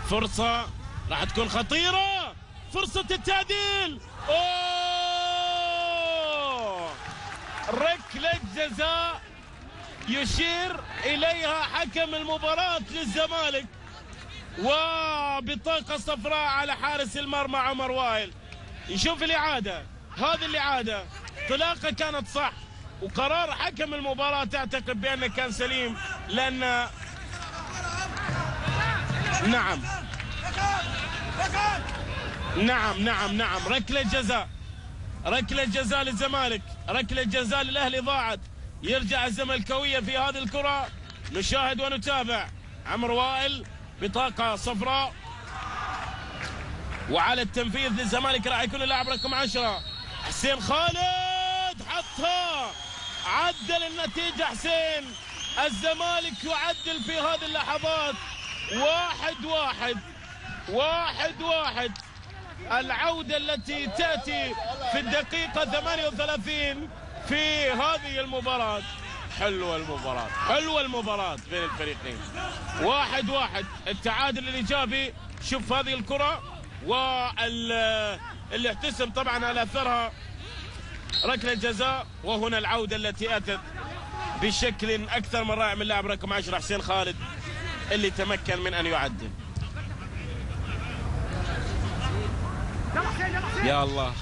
فرصة راح تكون خطيرة، فرصة التعديل. أوه، ركلة جزاء يشير إليها حكم المباراة للزمالك، وبطاقة صفراء على حارس المرمى عمر وائل. نشوف الإعادة، هذه الإعادة انطلاقة كانت صح، وقرار حكم المباراة أعتقد بأنه كان سليم، لأن نعم ركلة جزاء، ركلة جزاء للزمالك، ركلة جزاء للأهلي ضاعت. يرجع الزملكاوية في هذه الكرة، نشاهد ونتابع. عمر وائل بطاقة صفراء، وعلى التنفيذ للزمالك راح يكون اللاعب رقم 10 حسين خالد. حطها، عدل النتيجة حسين. الزمالك يعدل في هذه اللحظات. 1-1. العودة التي تأتي في الدقيقة 38 في هذه المباراة. حلوة المباراة بين الفريقين. 1-1 التعادل الإيجابي. شوف هذه الكرة واللي احتسم طبعا على أثرها ركلة جزاء، وهنا العودة التي أتت بشكل أكثر من رائع من اللاعب رقم 10 حسين خالد، اللي تمكن من أن يعدل. يا الله.